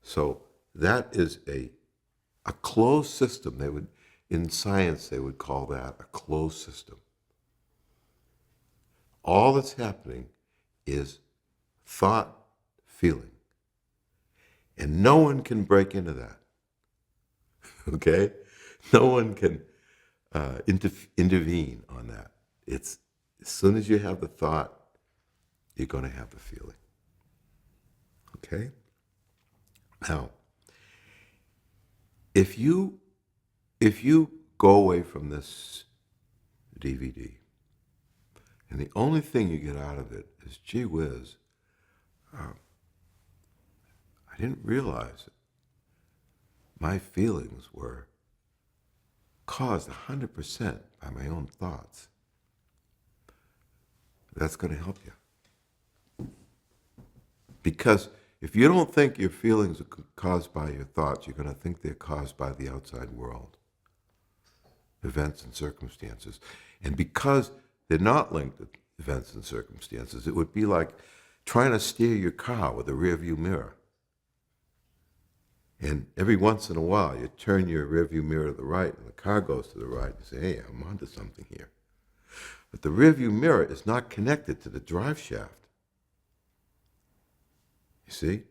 So that is a closed system. In science, they would call that a closed system. All that's happening is thought, feeling. And no one can break into that. Okay? No one can intervene on that. It's as soon as you have the thought, you're going to have the feeling. Okay? Now, if you go away from this DVD and the only thing you get out of it is, gee whiz, I didn't realize it. My feelings were caused 100% by my own thoughts. That's going to help you. Because if you don't think your feelings are caused by your thoughts, you're going to think they're caused by the outside world, events and circumstances. And because they're not linked to events and circumstances, it would be like trying to steer your car with a rearview mirror. And every once in a while, you turn your rearview mirror to the right, and the car goes to the right. You say, hey, I'm onto something here. But the rearview mirror is not connected to the drive shaft. You see?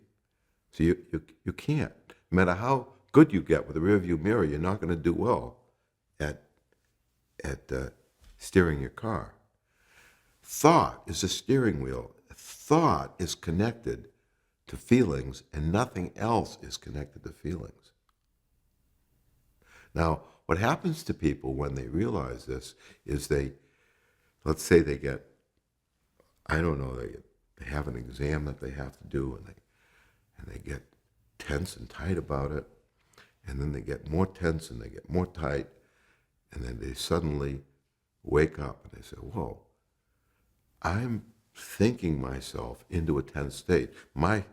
So you can't. No matter how good you get with a rearview mirror, you're not going to do well at steering your car. Thought is a steering wheel. Thought is connected to feelings, and nothing else is connected to feelings. Now, what happens to people when they realize this is let's say they get, I don't know, they have an exam that they have to do, and they get tense and tight about it, and then they get more tense and they get more tight, and then they suddenly wake up and they say, whoa, I'm thinking myself into a tense state. My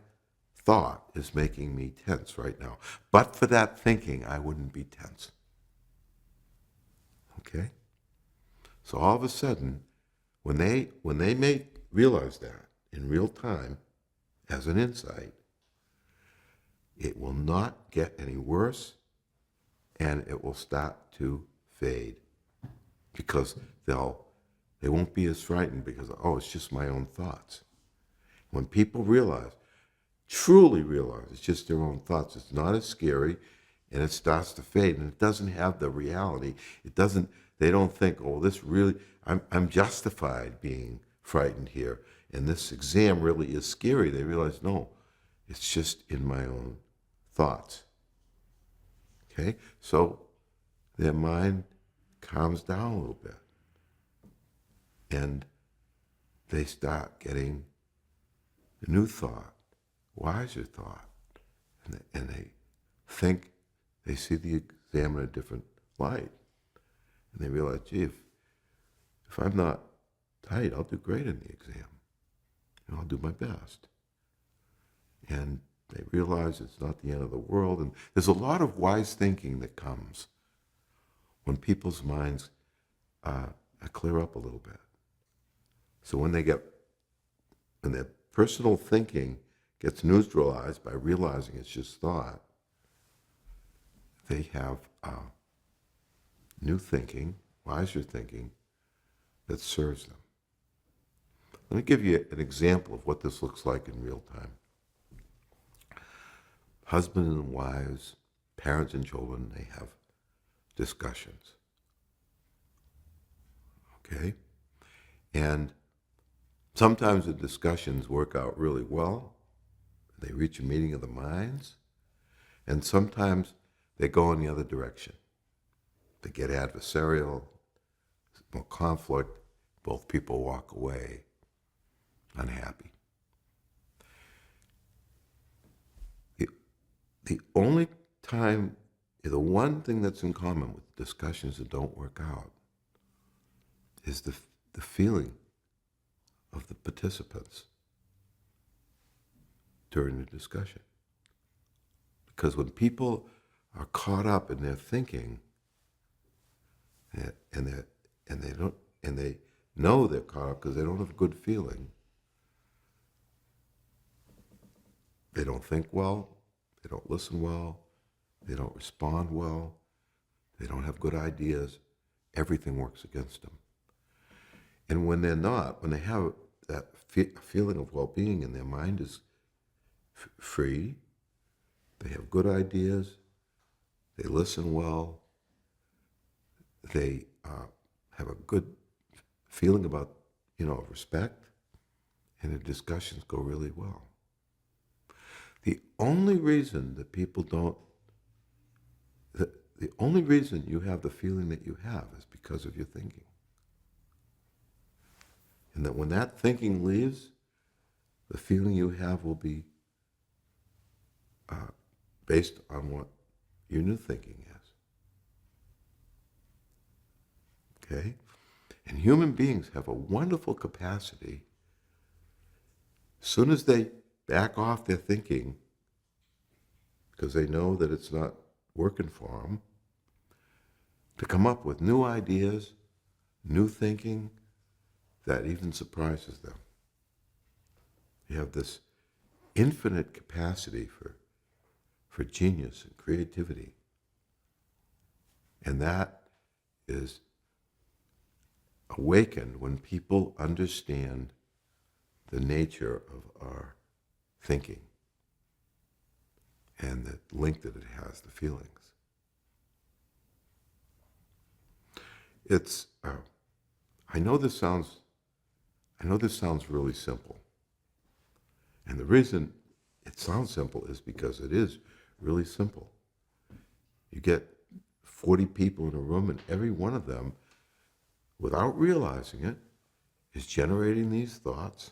thought is making me tense right now. But for that thinking, I wouldn't be tense. Okay? So all of a sudden, when they realize that in real time as an insight, it will not get any worse, and it will start to fade because they won't be as frightened because, oh, it's just my own thoughts. When people truly realize it's just their own thoughts, it's not as scary, and it starts to fade, and it doesn't have the reality. They don't think, oh, this really, I'm justified being frightened here, and this exam really is scary. They realize, no, it's just in my own thoughts. Okay? So their mind calms down a little bit. And they start getting a new thought, wiser thought. And they think, they see the exam in a different light. And they realize, gee, if I'm not tight, I'll do great in the exam. And I'll do my best. And they realize it's not the end of the world. And there's a lot of wise thinking that comes when people's minds clear up a little bit. So when their personal thinking gets neutralized by realizing it's just thought, they have new thinking, wiser thinking that serves them. Let me give you an example of what this looks like in real time. Husbands and wives, parents and children, they have discussions. Okay? And sometimes the discussions work out really well. They reach a meeting of the minds. And sometimes they go in the other direction. They get adversarial, more conflict. Both people walk away unhappy. The only time, the one thing that's in common with discussions that don't work out is the feeling of the participants during the discussion. Because when people are caught up in their thinking, and they know they're caught up because they don't have a good feeling, they don't think well, they don't listen well, they don't respond well, they don't have good ideas. Everything works against them. And when they're not, when they have that feeling of well-being and their mind is free, they have good ideas, they listen well, they have a good feeling about, respect, and the discussions go really well. The only reason that people don't, the only reason you have the feeling that you have is because of your thinking. And that when that thinking leaves, the feeling you have will be based on what your new thinking is. Okay? And human beings have a wonderful capacity. As soon as they back off their thinking, because they know that it's not working for them, to come up with new ideas, new thinking that even surprises them. You have this infinite capacity for genius and creativity. And that is awakened when people understand the nature of our thinking and the link that it has to feelings. It's, I know this sounds really simple. And the reason it sounds simple is because it is really simple. You get 40 people in a room and every one of them, without realizing it, is generating these thoughts.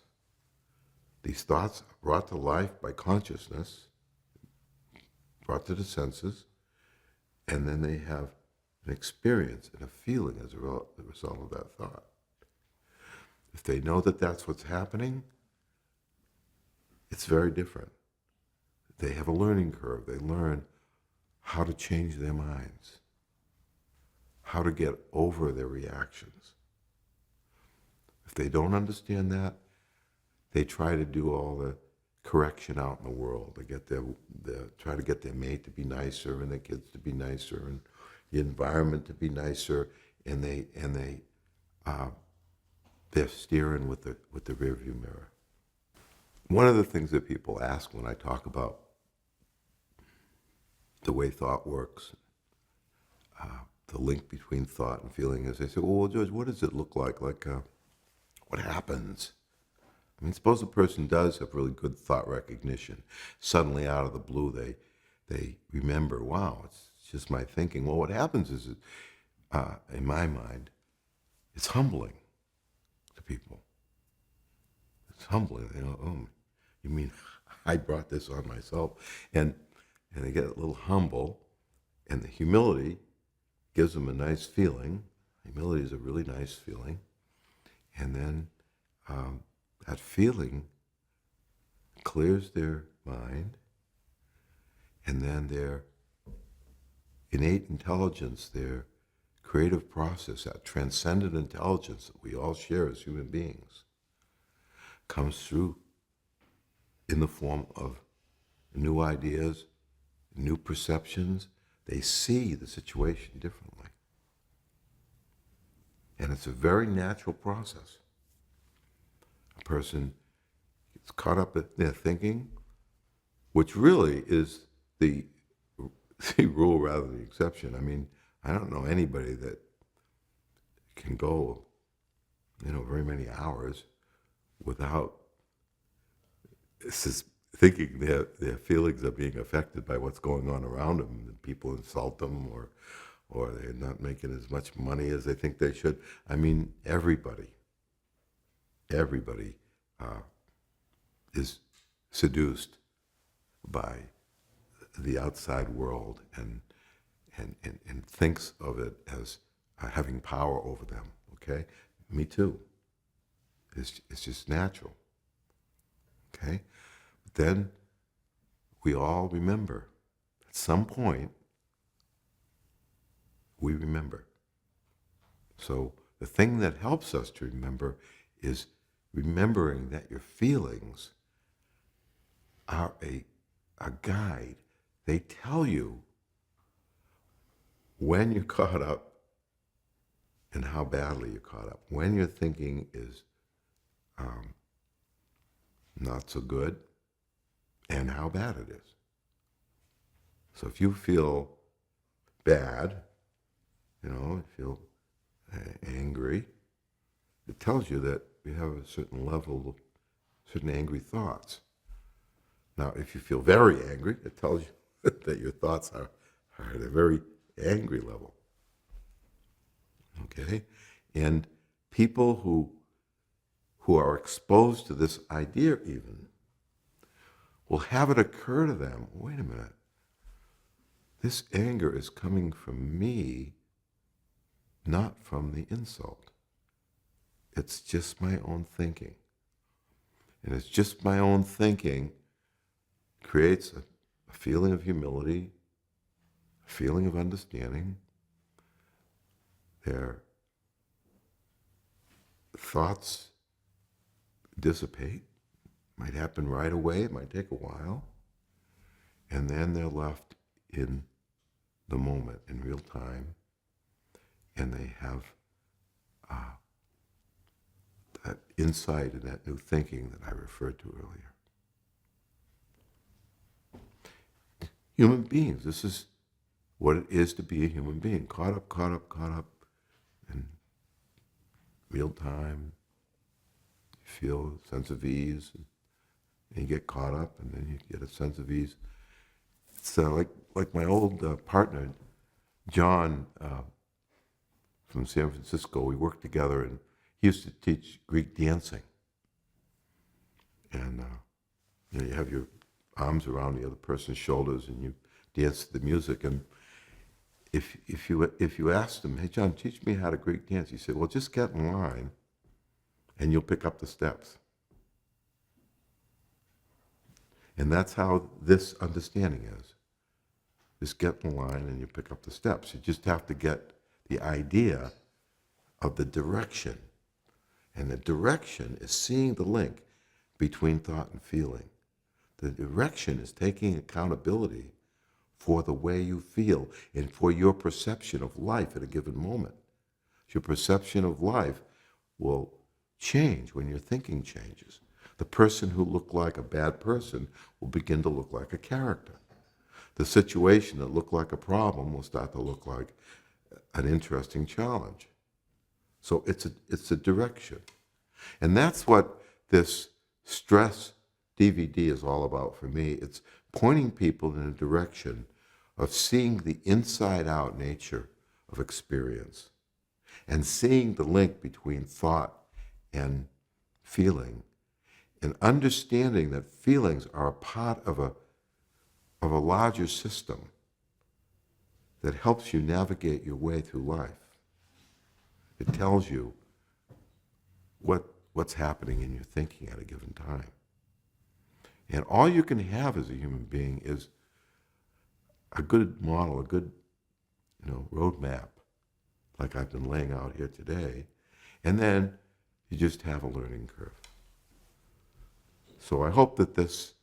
These thoughts are brought to life by consciousness, brought to the senses, and then they have an experience and a feeling as a result of that thought. If they know that that's what's happening, it's very different. They have a learning curve. They learn how to change their minds, how to get over their reactions. If they don't understand that, they try to do all the correction out in the world. They try to get their mate to be nicer and their kids to be nicer and the environment to be nicer, and they're steering with the rearview mirror. One of the things that people ask when I talk about the way thought works, the link between thought and feeling, is they say, well, George, what does it look like? What happens? I mean, suppose a person does have really good thought recognition. Suddenly, out of the blue, they remember, wow, it's just my thinking. Well, what happens is, in my mind, it's humbling to people. It's humbling. Oh, you mean I brought this on myself? And they get a little humble, and the humility gives them a nice feeling. Humility is a really nice feeling. And then that feeling clears their mind, and then their innate intelligence, their creative process, that transcendent intelligence that we all share as human beings, comes through in the form of new ideas, new perceptions. They see the situation differently. And it's a very natural process. A person gets caught up in their thinking, which really is the rule rather than the exception. I mean, I don't know anybody that can go, very many hours without thinking their feelings are being affected by what's going on around them, and people insult them, or they're not making as much money as they think they should. I mean, everybody is seduced by the outside world and thinks of it as having power over them. Okay, me too. It's just natural. Okay, but then we all remember. At some point, we remember. So the thing that helps us to remember is remembering that your feelings are a guide they tell you when you're caught up and how badly you're caught up, when your thinking is not so good, and how bad it is. So if you feel bad, feel angry, it tells you that you have a certain level of certain angry thoughts. Now, if you feel very angry, it tells you that your thoughts are at a very angry level. Okay? And people who are exposed to this idea even will have it occur to them, wait a minute, this anger is coming from me, not from the insult. It's just my own thinking. And it's just my own thinking creates a feeling of humility, a feeling of understanding. Their thoughts dissipate. Might happen right away, it might take a while. And then they're left in the moment, in real time, and they have that insight and that new thinking that I referred to earlier. Human beings, this is what it is to be a human being, caught up in real time. You feel a sense of ease, and you get caught up, and then you get a sense of ease. It's like my old partner, John, from San Francisco. We worked together, and he used to teach Greek dancing. And you have your arms around the other person's shoulders, and you dance to the music. And if you asked him, hey John, teach me how to Greek dance, he said, well, just get in line, and you'll pick up the steps. And that's how this understanding is. Just get in line and you pick up the steps. You just have to get the idea of the direction. And the direction is seeing the link between thought and feeling. The direction is taking accountability for the way you feel and for your perception of life at a given moment. Your perception of life will change when your thinking changes. The person who looked like a bad person will begin to look like a character. The situation that looked like a problem will start to look like an interesting challenge. So it's a direction. And that's what this stress DVD is all about for me. It's pointing people in a direction of seeing the inside-out nature of experience and seeing the link between thought and feeling, and understanding that feelings are a part of a larger system that helps you navigate your way through life. It tells you what's happening in your thinking at a given time. And all you can have as a human being is a good model, a good roadmap, like I've been laying out here today, and then you just have a learning curve. So I hope that this,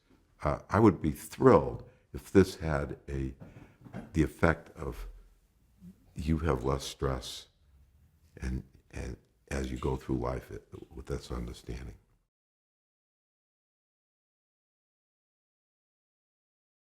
I would be thrilled if this had the effect of you have less stress and as you go through life with this understanding.